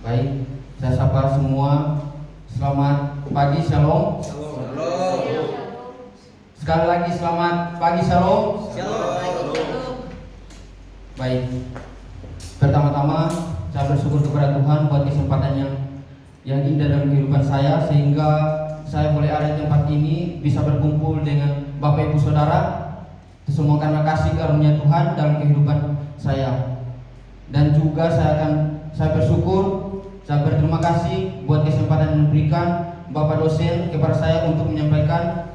Baik, saya sapa semua. Selamat pagi, shalom. Shalom. Sekali lagi selamat pagi, shalom. Shalom. Baik, pertama-tama saya bersyukur kepada Tuhan buat kesempatan yang indah dalam kehidupan saya, sehingga saya boleh ada di tempat ini bisa berkumpul dengan Bapak Ibu Saudara. Semua karena kasih karunia Tuhan dalam kehidupan saya. Dan juga saya bersyukur, saya berterima kasih buat kesempatan yang diberikan Bapak dosen kepada saya untuk menyampaikan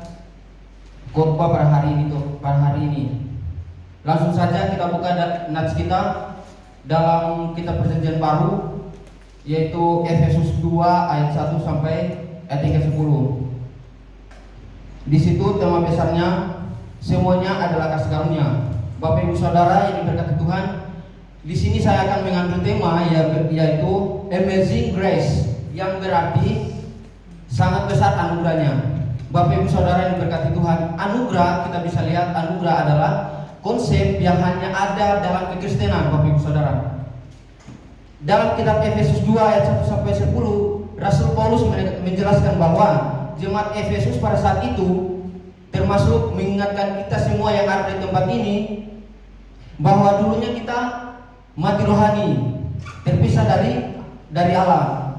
khotbah pada hari ini. Langsung saja kita buka nats kita dalam kitab Perjanjian Baru, yaitu Efesus 2 ayat 1 sampai ayat 10. Di situ tema besarnya semuanya adalah kasih karunia. Bapak Ibu Saudara yang diberkati Tuhan, di sini saya akan mengambil tema yaitu Amazing Grace, yang berarti sangat besar anugerahnya. Bapak Ibu Saudara yang diberkati Tuhan, anugerah kita bisa lihat anugerah adalah konsep yang hanya ada dalam kekristenan. Bapak Ibu Saudara, dalam kitab Efesus 2 ayat 1 sampai 10, Rasul Paulus menjelaskan bahwa jemaat Efesus pada saat itu, termasuk mengingatkan kita semua yang ada di tempat ini, bahwa dulunya kita mati rohani, terpisah dari Allah.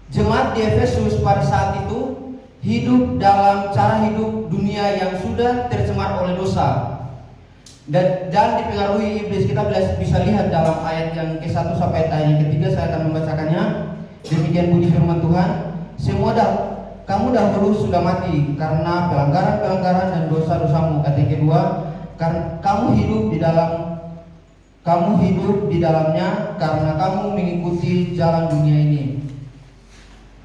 Jemaat di Efesus pada saat itu hidup dalam cara hidup dunia yang sudah tercemar oleh dosa dan dipengaruhi iblis. Kita bisa lihat dalam ayat yang ke-1 sampai ayat yang ke-3. Saya akan membacakannya. Demikian bunyi firman Tuhan. Kamu dahulu sudah mati karena pelanggaran-pelanggaran dan dosa-dosamu. Ayat yang kedua, karena kamu hidup di dalamnya karena kamu mengikuti jalan dunia ini.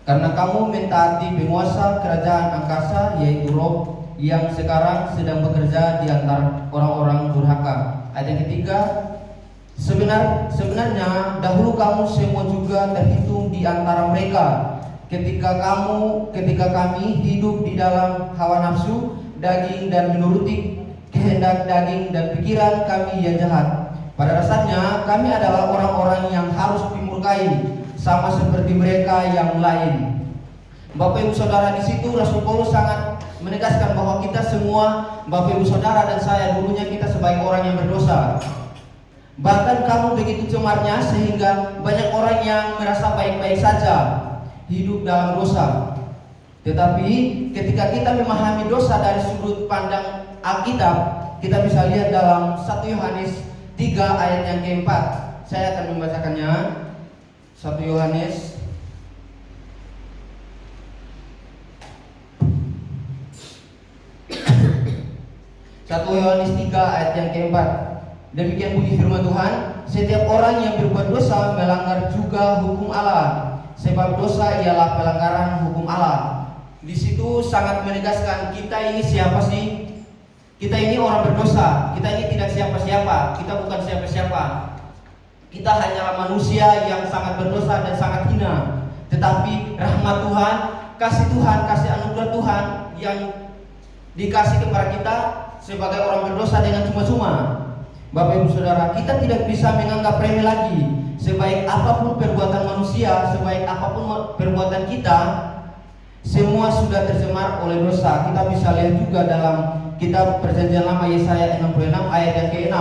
Karena kamu mentaati penguasa kerajaan angkasa, yaitu roh yang sekarang sedang bekerja di antara orang-orang durhaka. Ayat yang ketiga, sebenarnya dahulu kamu semua juga terhitung di antara mereka ketika kami hidup di dalam hawa nafsu daging dan menuruti kehendak daging dan pikiran kami yang jahat. Pada dasarnya kami adalah orang-orang yang harus dimurkai sama seperti mereka yang lain. Bapak Ibu Saudara, di situ Rasul Paulus sangat menegaskan bahwa kita semua, Bapak Ibu Saudara dan saya, dulunya kita sebagai orang yang berdosa. Bahkan kamu begitu cemarnya sehingga banyak orang yang merasa baik-baik saja hidup dalam dosa. Tetapi ketika kita memahami dosa dari sudut pandang Alkitab, kita bisa lihat dalam 1 Yohanes 3 ayat yang ke-4. Saya akan membacakannya. 1 Yohanes 3 ayat yang ke-4. Demikian bunyi firman Tuhan, setiap orang yang berbuat dosa melanggar juga hukum Allah, sebab dosa ialah pelanggaran hukum Allah. Di situ sangat menegaskan kita ini siapa sih? Kita ini orang berdosa. Kita ini tidak siapa-siapa. Kita bukan siapa-siapa. Kita hanyalah manusia yang sangat berdosa dan sangat hina. Tetapi rahmat Tuhan, kasih anugerah Tuhan yang dikasih kepada kita sebagai orang berdosa dengan cuma-cuma. Bapak Ibu Saudara, kita tidak bisa menganggap remeh lagi. Sebaik apapun perbuatan manusia, sebaik apapun perbuatan kita, semua sudah tercemar oleh dosa. Kita bisa lihat juga dalam kitab Perjanjian Lama Yesaya 66 ayat yang ke-6.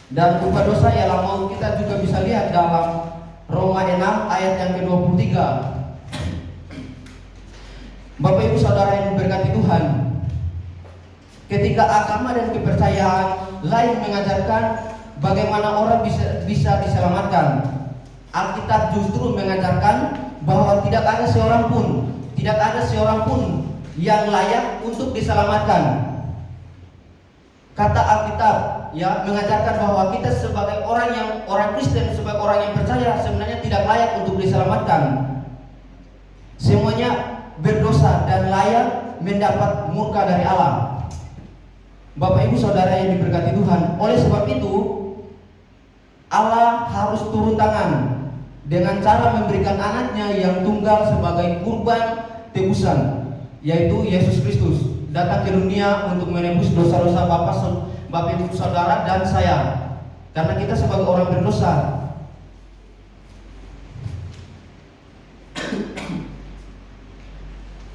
Dan upah dosa ialah maut. Kita juga bisa lihat dalam Roma 6 ayat yang ke-23. Bapak Ibu Saudara yang diberkati Tuhan, ketika agama dan kepercayaan lain mengajarkan bagaimana orang bisa diselamatkan, Alkitab justru mengajarkan bahwa tidak ada seorang pun yang layak untuk diselamatkan. Kata Alkitab mengajarkan bahwa kita sebagai orang Kristen, sebagai orang yang percaya sebenarnya tidak layak untuk diselamatkan. Semuanya berdosa dan layak mendapat murka dari Allah. Bapak Ibu Saudara yang diberkati Tuhan, oleh sebab itu Allah harus turun tangan dengan cara memberikan anaknya yang tunggal sebagai kurban tebusan, yaitu Yesus Kristus, datang ke dunia untuk menebus dosa-dosa Bapak Ibu Saudara dan saya, karena kita sebagai orang berdosa.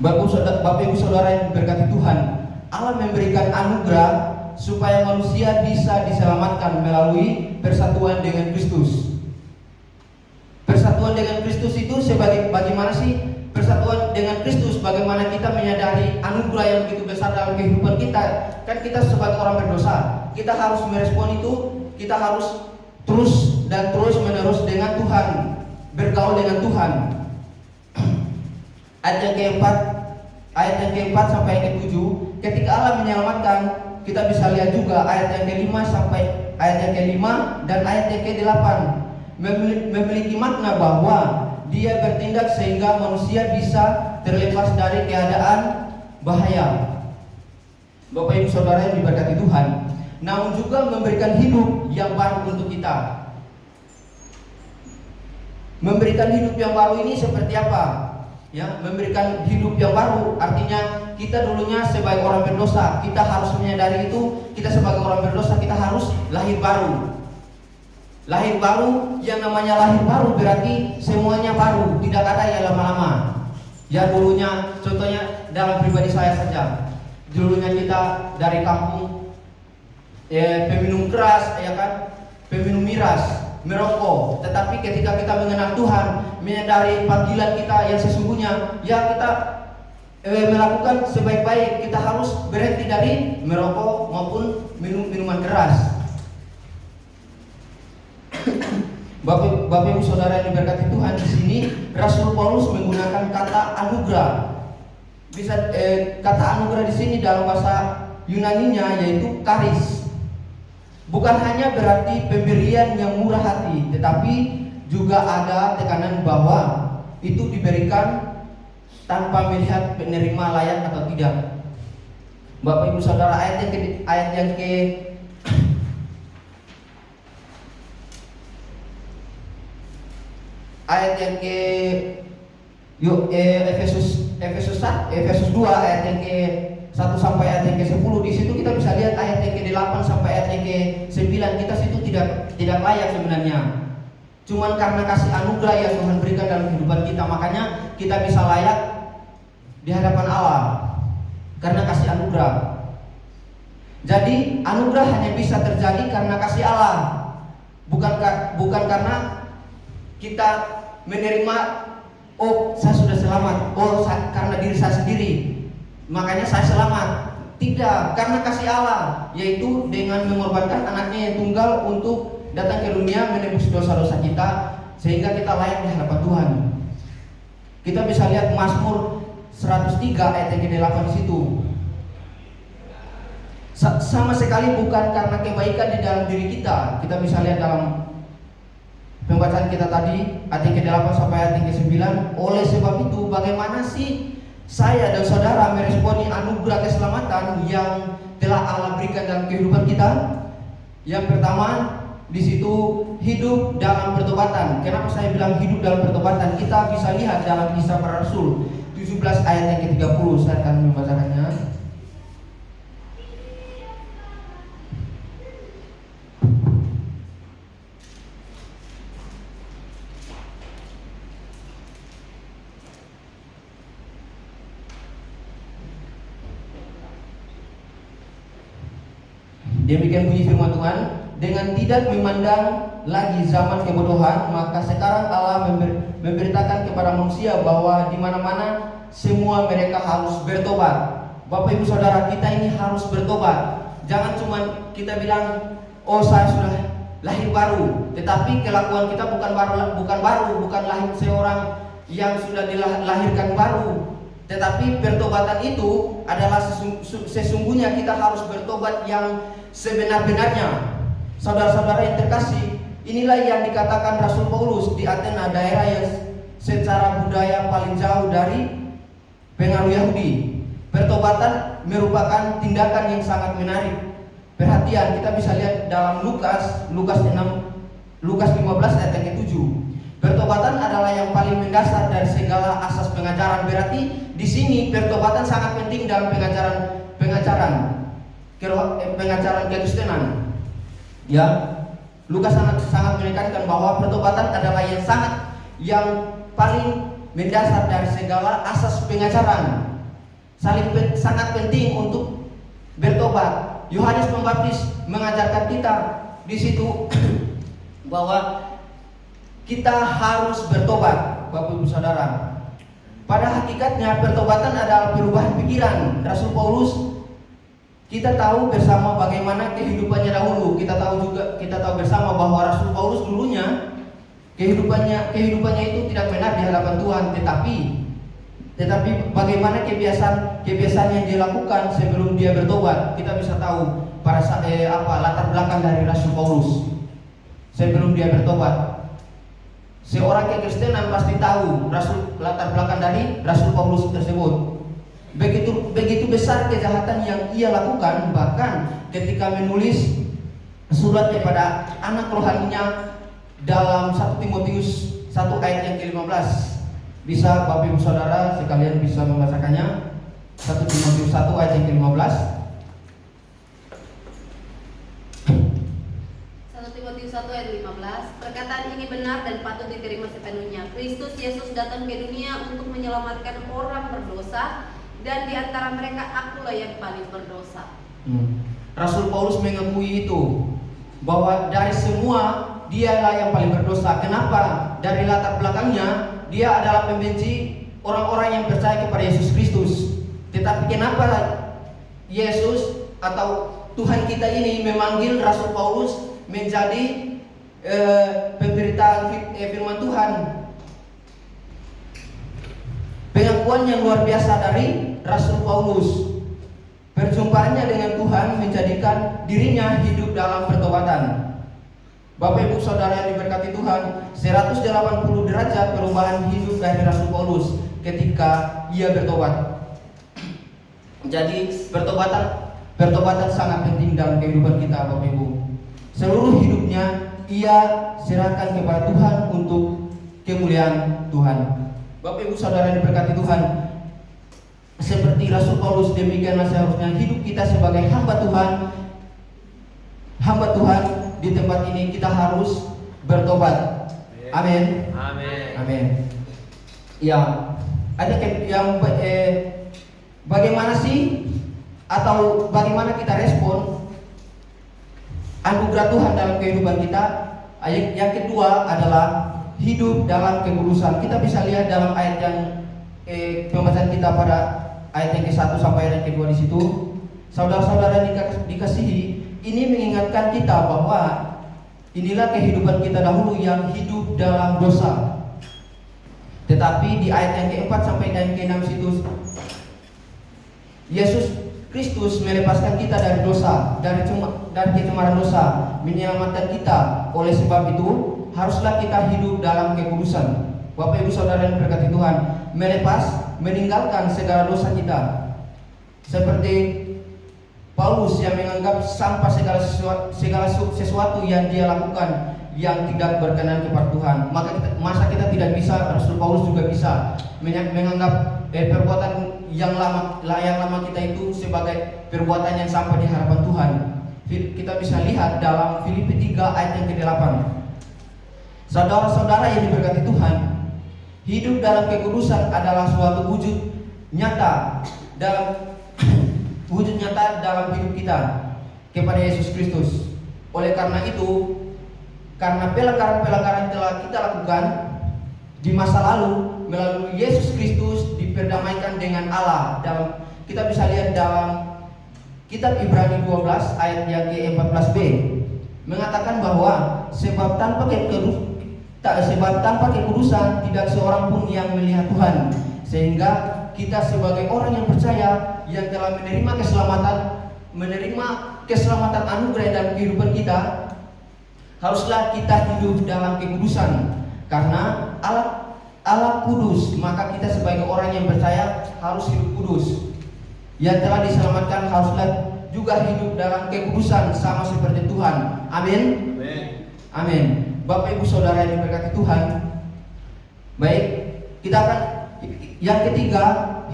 Bapak Ibu Saudara yang diberkati Tuhan, Allah memberikan anugerah supaya manusia bisa diselamatkan melalui persatuan dengan Kristus. Persatuan dengan Kristus itu bagaimana sih? Persatuan dengan Kristus, bagaimana kita menyadari anugerah yang begitu besar dalam kehidupan kita. Kan kita sebagai orang berdosa, kita harus merespon itu, kita harus terus menerus dengan Tuhan, bergaul dengan Tuhan. Ayat yang keempat sampai yang ketujuh, ketika Allah menyelamatkan, kita bisa lihat juga ayat yang kelima sampai ayat yang kelima dan ayat yang ke-8 memiliki makna bahwa Dia bertindak sehingga manusia bisa terlepas dari keadaan bahaya. Bapak Ibu Saudara yang diberkati Tuhan, namun juga memberikan hidup yang baru untuk kita. Memberikan hidup yang baru ini seperti apa? Ya, memberikan hidup yang baru artinya kita dulunya sebagai orang berdosa, kita harus menyadari itu, kita sebagai orang berdosa kita harus lahir baru. Lahir baru, yang namanya lahir baru berarti semuanya baru, tidak ada yang lama-lama. Ya dulunya, contohnya dalam pribadi saya saja, dulunya kita dari kampung peminum keras, ya kan, peminum miras, merokok. Tetapi ketika kita mengenal Tuhan, menyadari panggilan kita yang sesungguhnya, ya kita melakukan sebaik-baik, kita harus berhenti dari merokok maupun minuman keras. Bapak Ibu Saudara yang diberkati Tuhan, di sini Rasul Paulus menggunakan kata anugerah. Kata anugerah di sini dalam bahasa Yunaninya yaitu charis. Bukan hanya berarti pemberian yang murah hati, tetapi juga ada tekanan bahwa itu diberikan tanpa melihat penerima layak atau tidak. Bapak Ibu Saudara, ayat yang ke Efesus 2 ayat yang ke 1 sampai ayat yang ke-10, di situ kita bisa lihat ayat yang ke-8 sampai ayat yang ke-9, kita situ tidak layak sebenarnya. Cuman karena kasih anugerah yang Tuhan berikan dalam kehidupan kita, makanya kita bisa layak di hadapan Allah karena kasih anugerah. Jadi anugerah hanya bisa terjadi karena kasih Allah, bukan karena kita menerima, oh saya sudah selamat, karena diri saya sendiri makanya saya selamat. Tidak, karena kasih Allah, yaitu dengan mengorbankan anaknya yang tunggal untuk datang ke dunia menebus dosa-dosa kita sehingga kita layak di hadapan Tuhan. Kita bisa lihat Mazmur 103 ayat yang ke-8 di situ. Sama sekali bukan karena kebaikan di dalam diri kita. Kita bisa lihat dalam pembacaan kita tadi ayat yang ke-8 sampai ayat yang ke-9. Oleh sebab itu, bagaimana sih saya dan saudara meresponi anugerah keselamatan yang telah Allah berikan dalam kehidupan kita? Yang pertama, di situ hidup dalam pertobatan. Kenapa saya bilang hidup dalam pertobatan? Kita bisa lihat dalam Kisah Para Rasul 17 ayat yang ke-30. Saya akan membacakannya. Demikian bunyi firman Tuhan, dengan tidak memandang lagi zaman kebodohan, maka sekarang Allah memberitakan kepada manusia bahwa di mana-mana semua mereka harus bertobat. Bapak Ibu Saudara, kita ini harus bertobat. Jangan cuma kita bilang, oh saya sudah lahir baru, tetapi kelakuan kita bukan lahir seorang yang sudah dilahirkan baru. Tetapi pertobatan itu adalah sesungguhnya kita harus bertobat yang sebenar-benarnya. Saudara-saudara yang terkasih, inilah yang dikatakan Rasul Paulus di Athena, daerah yang secara budaya paling jauh dari pengaruh Yahudi. Pertobatan merupakan tindakan yang sangat menarik perhatian. Kita bisa lihat dalam Lukas 15 ayat yang ke-7. Pertobatan adalah yang paling mendasar dari segala asas pengajaran. Berarti di sini pertobatan sangat penting dalam pengajaran Kekristenan. Ya, Lukas sangat menekankan bahwa pertobatan adalah yang paling mendasar dari segala asas pengajaran. sangat penting untuk bertobat. Yohanes Pembaptis mengajarkan kita di situ bahwa kita harus bertobat, Bapak Ibu Saudara. Pada hakikatnya pertobatan adalah perubahan pikiran. Rasul Paulus, kita tahu bersama bagaimana kehidupannya dahulu. Kita tahu bersama bahwa Rasul Paulus dulunya kehidupannya itu tidak benar di hadapan Tuhan, tetapi bagaimana kebiasaan yang dia lakukan sebelum dia bertobat. Kita bisa tahu latar belakang dari Rasul Paulus sebelum dia bertobat. Seorang kekristenan pasti tahu latar belakang dari Rasul Paulus tersebut. Begitu besar kejahatan yang ia lakukan, bahkan ketika menulis surat kepada anak rohaninya dalam 1 Timotius 1 ayat yang ke-15. Bisa Bapak Ibu Saudara sekalian bisa membacakannya. 1 Timotius 1 ayat yang ke-15. 1 Timotius 1 ayat 15. Perkataan ini benar dan patut diterima sepenuhnya. Kristus Yesus datang ke dunia untuk menyelamatkan orang berdosa, dan di antara mereka akulah yang paling berdosa. Rasul Paulus mengakui itu, bahwa dari semua dialah yang paling berdosa. Kenapa? Dari latar belakangnya dia adalah pembenci orang-orang yang percaya kepada Yesus Kristus. Tetapi kenapa Yesus atau Tuhan kita ini memanggil Rasul Paulus menjadi pemberita firman Tuhan? Pengakuan yang luar biasa dari Rasul Paulus. Perjumpaannya dengan Tuhan menjadikan dirinya hidup dalam pertobatan. Bapak Ibu Saudara yang diberkati Tuhan, 180 derajat perubahan hidup dari Rasul Paulus ketika ia bertobat. Jadi pertobatan sangat penting dalam kehidupan kita, Bapak Ibu. Seluruh hidupnya ia serahkan kepada Tuhan untuk kemuliaan Tuhan. Bapak Ibu Saudara yang diberkati Tuhan, seperti Rasul Paulus, demikianlah seharusnya hidup kita sebagai hamba Tuhan. Hamba Tuhan di tempat ini kita harus bertobat. Amin. Amin. Amin. Ya, ada bagaimana sih atau bagaimana kita respon anugerah Tuhan dalam kehidupan kita? Yang kedua adalah hidup dalam kekudusan. Kita bisa lihat dalam ayat yang pembacaan kita pada ayat yang ke-1 sampai ayat yang ke-2 di situ. Saudara-saudara dikasihi, ini mengingatkan kita bahwa inilah kehidupan kita dahulu yang hidup dalam dosa. Tetapi di ayat yang ke-4 sampai ayat yang ke-6 situ, Yesus Kristus melepaskan kita dari dosa, dari kecemaran dosa, menyelamatkan kita. Oleh sebab itu, haruslah kita hidup dalam kekudusan. Bapak Ibu Saudara yang diberkati Tuhan, meninggalkan segala dosa kita. Seperti Paulus yang menganggap sampah segala sesuatu yang dia lakukan yang tidak berkenan kepada Tuhan. Masa kita tidak bisa? Rasul Paulus juga bisa menganggap perbuatan yang lama kita itu sebagai perbuatan yang sampah di hadapan Tuhan. Kita bisa lihat dalam Filipi 3 ayat yang ke-8. Saudara-saudara yang diberkati Tuhan, hidup dalam kekudusan adalah suatu wujud nyata dalam hidup kita kepada Yesus Kristus. Oleh karena itu, karena pelanggaran-pelanggaran yang telah kita lakukan di masa lalu, melalui Yesus Kristus diperdamaikan dengan Allah. Kita bisa lihat dalam kitab Ibrani 12 ayat yang ke-14b, mengatakan bahwa sebab tanpa kekudusan tidak seorang pun yang melihat Tuhan. Sehingga kita sebagai orang yang percaya, yang telah menerima keselamatan anugerah dalam kehidupan kita, haruslah kita hidup dalam kekudusan. Karena Allah kudus, maka kita sebagai orang yang percaya harus hidup kudus. Yang telah diselamatkan haruslah juga hidup dalam kekudusan sama seperti Tuhan. Amin. Amin. Bapak Ibu Saudara yang diberkati Tuhan, baik, kita akan yang ketiga,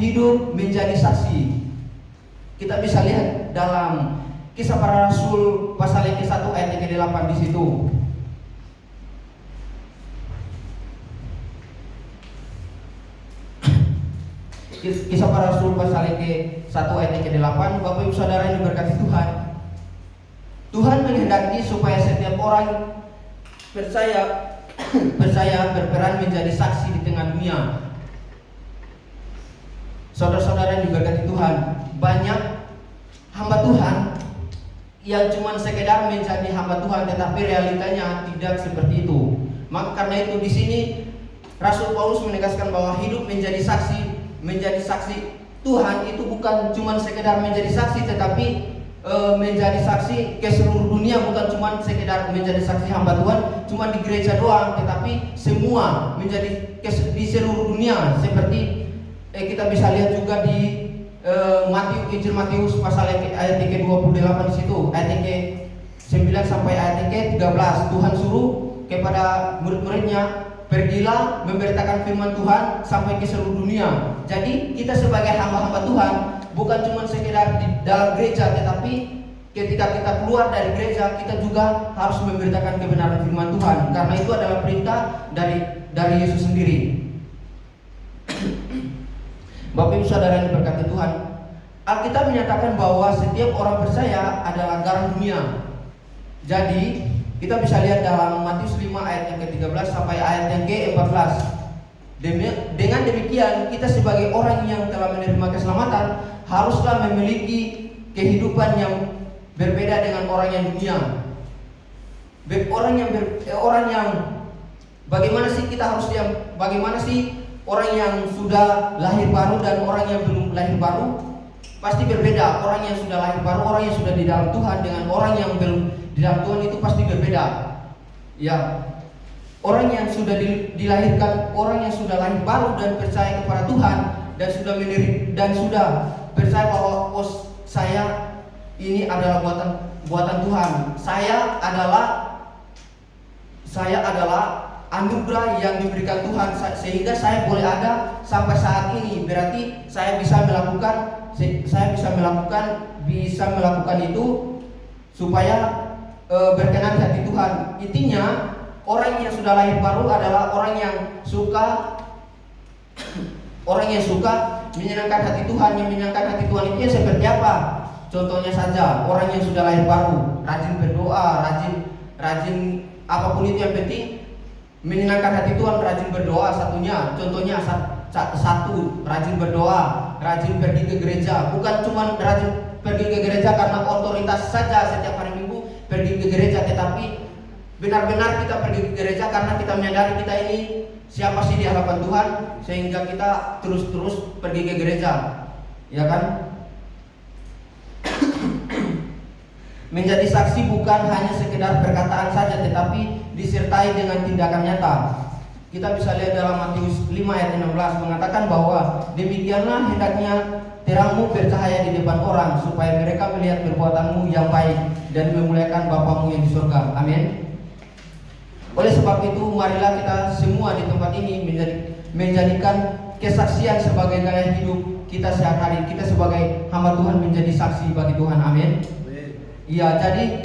hidup menjadi saksi. Kita bisa lihat dalam Kisah Para Rasul pasal yang ke-1 ayat yang ke-8 di situ. Kisah Para Rasul pasal ke-1 ayat ke-8. Bapak Ibu Saudara yang diberkati Tuhan, Tuhan menghendaki supaya setiap orang percaya berperan menjadi saksi di tengah dunia. Saudara-saudara yang diberkati Tuhan, banyak hamba Tuhan yang cuma sekedar menjadi hamba Tuhan, tetapi realitanya tidak seperti itu. Maka karena itu di sini Rasul Paulus menegaskan bahwa hidup menjadi saksi Tuhan itu bukan cuma sekedar menjadi saksi, tetapi menjadi saksi ke seluruh dunia, bukan cuma sekedar menjadi saksi hamba Tuhan cuma di gereja doang, tetapi semua menjadi di seluruh dunia. Seperti kita bisa lihat juga di Injil Matius pasal ayat ke-28 di situ, ayat ke-9 sampai ayat ke-13. Tuhan suruh kepada murid-muridnya, pergilah memberitakan firman Tuhan sampai ke seluruh dunia. Jadi kita sebagai hamba-hamba Tuhan bukan cuma sekedar di dalam gereja, tetapi ketika kita keluar dari gereja kita juga harus memberitakan kebenaran firman Tuhan, karena itu adalah perintah dari Yesus sendiri. Bapak Ibu Saudara yang diberkati Tuhan, Alkitab menyatakan bahwa setiap orang percaya adalah garam dunia. Jadi kita bisa lihat dalam Matius 5 ayat yang ke-13 sampai ayat yang ke-14. Dengan demikian kita sebagai orang yang telah menerima keselamatan haruslah memiliki kehidupan yang berbeda dengan orang yang dunia. Bagaimana sih orang yang sudah lahir baru dan orang yang belum lahir baru? Pasti berbeda. Orang yang sudah lahir baru, orang yang sudah di dalam Tuhan, dengan orang yang belum di dalam Tuhan itu pasti berbeda. Ya, orang yang sudah dilahirkan, orang yang sudah lahir baru dan percaya kepada Tuhan dan sudah percaya bahwa saya ini adalah buatan Tuhan. Saya adalah anugerah yang diberikan Tuhan, sehingga saya boleh ada sampai saat ini. Berarti saya bisa melakukan itu supaya berkenan hati Tuhan. Intinya orang yang sudah lahir baru adalah orang yang suka menyenangkan hati Tuhan. Yang menyenangkan hati Tuhan itu seperti apa? Contohnya saja, orang yang sudah lahir baru rajin berdoa, rajin apapun itu, yang penting menyenangkan hati Tuhan, rajin berdoa. Contohnya satu, rajin berdoa, rajin pergi ke gereja. Bukan cuma rajin pergi ke gereja karena otoritas saja setiap hari Minggu pergi ke gereja, tetapi benar-benar kita pergi ke gereja karena kita menyadari kita ini siapa sih di hadapan Tuhan, sehingga kita terus pergi ke gereja, ya kan? Menjadi saksi bukan hanya sekedar perkataan saja, tetapi disertai dengan tindakan nyata. Kita bisa lihat dalam Matius 5 ayat 16 mengatakan bahwa demikianlah hendaknya terangmu bercahaya di depan orang, supaya mereka melihat perbuatanmu yang baik dan memuliakan Bapamu yang di surga. Amin. Oleh sebab itu, marilah kita semua di tempat ini menjadikan kesaksian sebagai gaya hidup kita sehari-hari. Kita sebagai hamba Tuhan menjadi saksi bagi Tuhan. Amin. Ya, jadi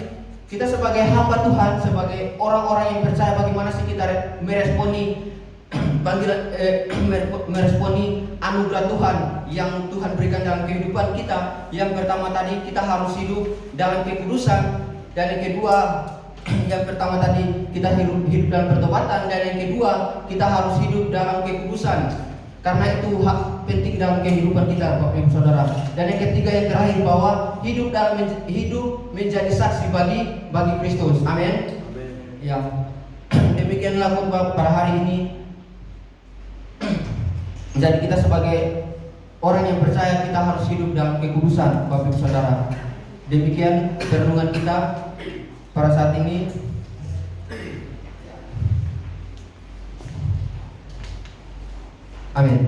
kita sebagai hamba Tuhan, sebagai orang-orang yang percaya, bagaimana sih kita meresponi meresponi anugerah Tuhan yang Tuhan berikan dalam kehidupan kita. Yang pertama tadi, kita harus hidup dalam kekudusan, dan yang kedua, yang pertama tadi kita hidup dalam pertobatan, dan yang kedua kita harus hidup dalam kekudusan, karena itu hak penting dalam kehidupan kita, Bapak Ibu Saudara. Dan yang ketiga, yang terakhir, bahwa hidup menjadi saksi bagi Kristus. Amin. Ya, demikianlah khotbah pada hari ini. Jadi kita sebagai orang yang percaya, kita harus hidup dalam kekudusan, Bapak Ibu Saudara. Demikian renungan kita pada saat ini. Amin.